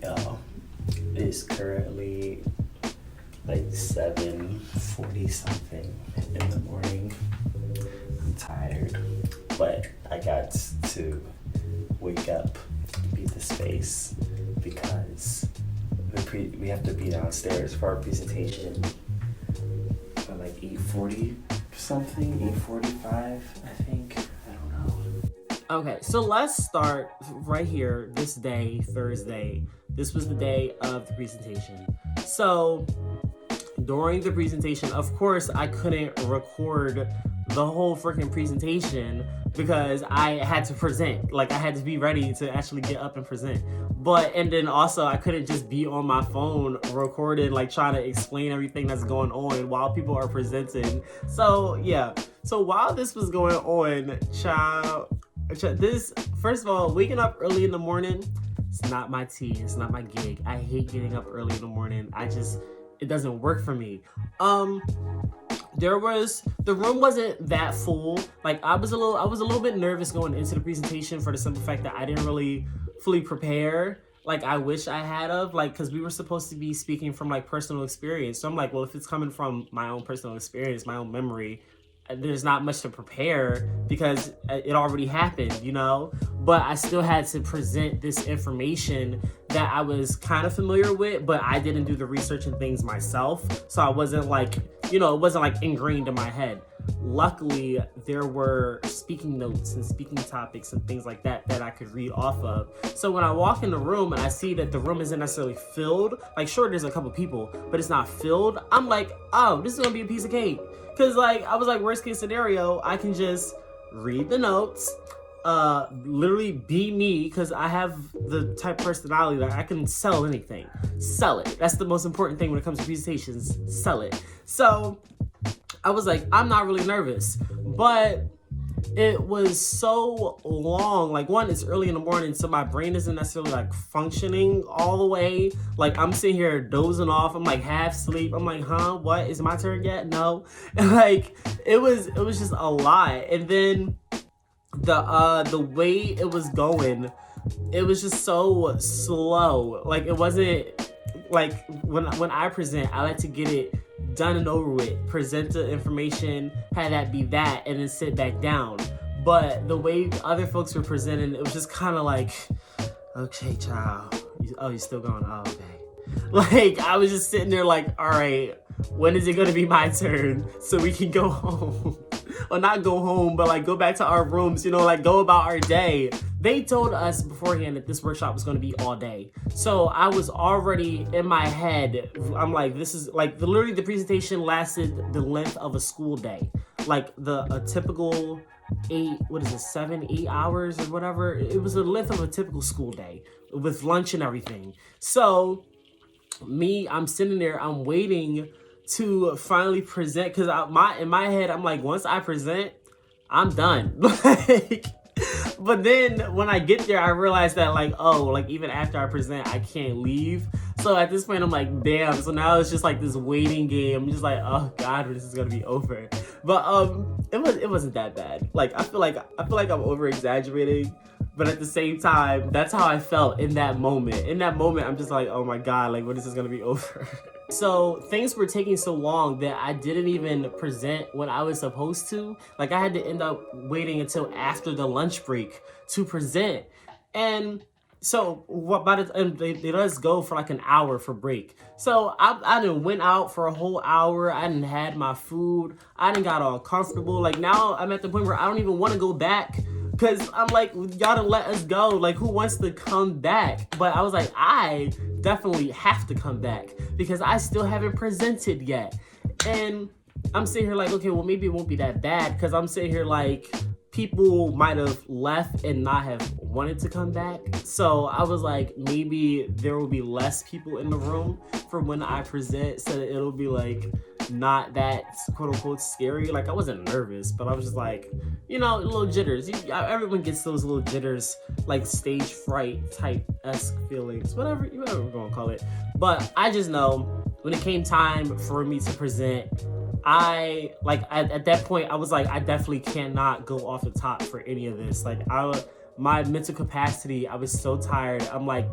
y'all. It's currently like 7:40 something in the morning. I'm tired, but I got to wake up and beat the space because we have to be downstairs for our presentation at like 8:40 something, 8:45 I think. I don't know. Okay, so let's start right here. This day, Thursday, this was the day of the presentation. So during the presentation, of course, I couldn't record the whole freaking presentation because I had to present. Like, I had to be ready to actually get up and present. And then also, I couldn't just be on my phone recording, like trying to explain everything that's going on while people are presenting. So, yeah. So while this was going on, this, first of all, waking up early in the morning, it's not my tea. It's not my gig. I hate getting up early in the morning. It doesn't work for me. The room wasn't that full. Like, I was a little bit nervous going into the presentation for the simple fact that I didn't really fully prepare like I wish I had of, like, because we were supposed to be speaking from like personal experience. So I'm like, well, if it's coming from my own personal experience, my own memory, there's not much to prepare because it already happened, you know? But I still had to present this information that I was kind of familiar with, but I didn't do the research and things myself. So I wasn't like, it wasn't like ingrained in my head. Luckily, there were speaking notes and speaking topics and things like that I could read off of. So when I walk in the room and I see that the room isn't necessarily filled, like sure, there's a couple people, but it's not filled, I'm like, oh, this is gonna be a piece of cake. Cause like, I was like, worst case scenario, I can just read the notes, literally be me, cause I have the type of personality that I can sell anything. Sell it. That's the most important thing when it comes to presentations, sell it. So I was like, I'm not really nervous, but it was so long. Like, one, it's early in the morning, so my brain isn't necessarily like functioning all the way. Like, I'm sitting here dozing off. I'm like half asleep. I'm like, huh? What? Is it my turn yet? No. And like, it was just a lot. And then the way it was going, it was just so slow. Like, it wasn't like when I present, I like to get it done and over with, present the information, have that be that, and then sit back down. But the way other folks were presenting, it was just kind of like, okay, child, you're still going, oh, okay. Like, I was just sitting there like, all right, when is it going to be my turn so we can go home? Or not go home, but like go back to our rooms, like go about our day. They told us beforehand that this workshop was going to be all day. So I was already in my head. I'm like, this is like literally the presentation lasted the length of a school day. Like a typical 7-8 hours or whatever. It was the length of a typical school day with lunch and everything. So I'm sitting there, I'm waiting to finally present, because in my head, I'm like, once I present, I'm done. But then when I get there, I realize that like, oh, like even after I present, I can't leave. So at this point, I'm like, damn. So now it's just like this waiting game. I'm just like, oh God, this is gonna be over. But it wasn't that bad. Like I feel like I'm over exaggerating, but at the same time, that's how I felt in that moment. In that moment, I'm just like, oh my God, like when is this gonna be over? So things were taking so long that I didn't even present when I was supposed to. Like I had to end up waiting until after the lunch break to present. And so they let us go for like an hour for break. So I done went out for a whole hour. I done had my food. I done got all comfortable. Like now I'm at the point where I don't even want to go back. Cause I'm like, y'all done let us go. Like, who wants to come back? But I was like, I definitely have to come back because I still haven't presented yet. And I'm sitting here like, okay, well, maybe it won't be that bad. Cause I'm sitting here like, people might have left and not have wanted to come back. So I was like, maybe there will be less people in the room for when I present, so that it'll be like not that quote unquote scary. Like I wasn't nervous, but I was just like, little jitters. Everyone gets those little jitters, like stage fright type-esque feelings, whatever we're gonna call it. But I just know when it came time for me to present, at that point, I was like, I definitely cannot go off the top for any of this. Like my mental capacity, I was so tired. I'm like,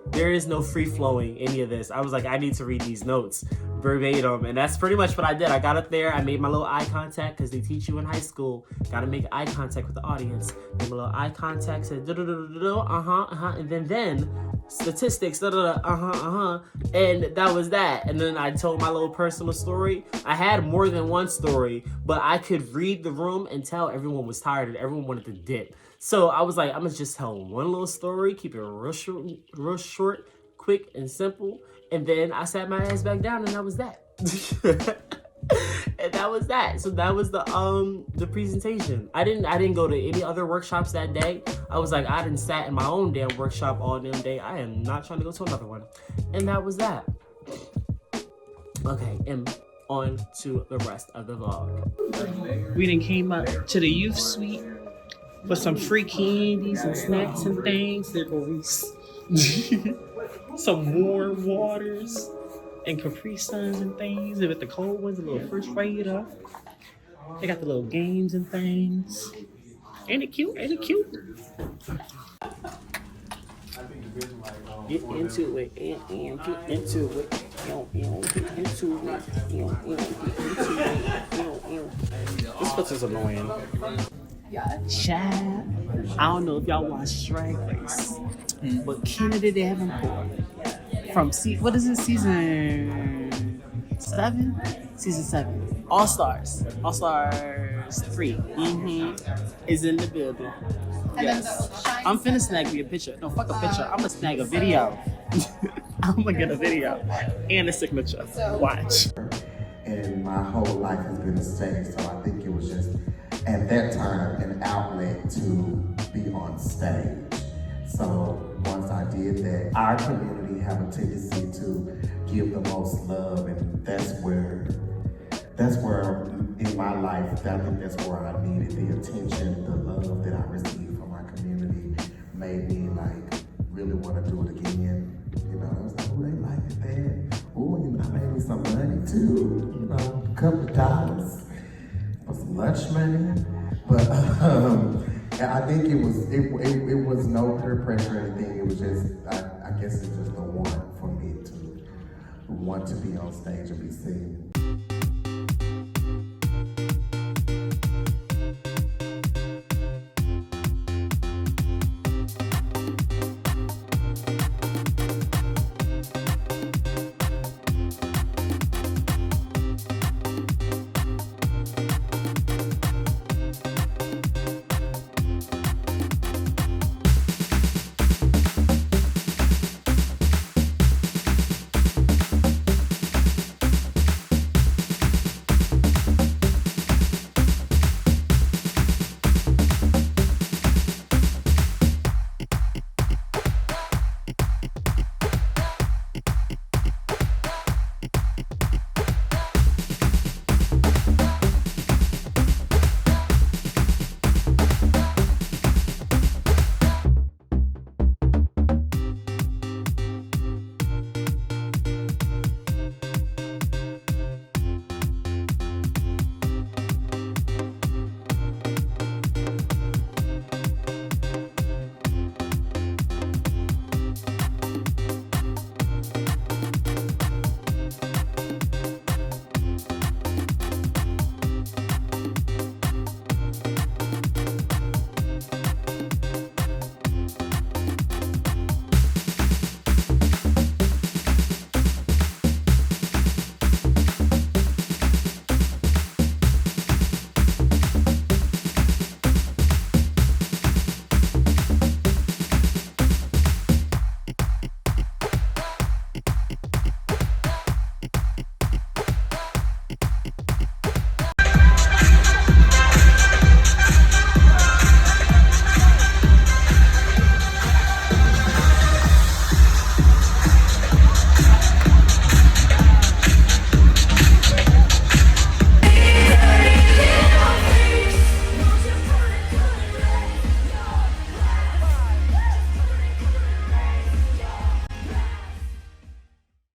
there is no free flowing any of this. I was like, I need to read these notes verbatim. And that's pretty much what I did. I got up there, I made my little eye contact, because they teach you in high school, gotta make eye contact with the audience. Made my little eye contact, said, and then statistics, and that was that. And then I told my little personal story. I had more than one story, but I could read the room and tell everyone was tired and everyone wanted to dip. So I was like, I'm gonna just tell one little story, keep it real short, quick and simple. And then I sat my ass back down, and that was that. And that was that. So that was the presentation. I didn't go to any other workshops that day. I was like, I didn't sat in my own damn workshop all damn day. I am not trying to go to another one. And that was that. Okay, and on to the rest of the vlog. We then came up to the youth suite for some free candies and snacks and things. There goes some warm waters and Capri Suns and things. And with the cold ones, a little refrigerator. They got the little games and things. Ain't it cute? Ain't it cute? Get into it and get into it. Get into it. This puts us annoying. Child, I don't know if y'all watch Drag Race, but Kennedy Davenport from what is it, season 7? Season 7. All Stars 3 is in the building. Yes. I'm finna snag me a picture. No, fuck a picture. I'm gonna snag a video. I'm gonna get a video and a signature. Watch. And my whole life has been the stage, so I think it was just at that time an outlet to be on stage. So once I did that, our community have a tendency to give the most love, and that's where in my life, I think that's where I needed the attention, the love that I received from my community made me like really want to do it again. You know, I was like, oh, they like it there. Oh, you know, I made me some money too. You know, a couple of dollars for some lunch money. But I think it was no peer pressure or anything. It was just, I guess it's just the want for me to want to be on stage and be seen.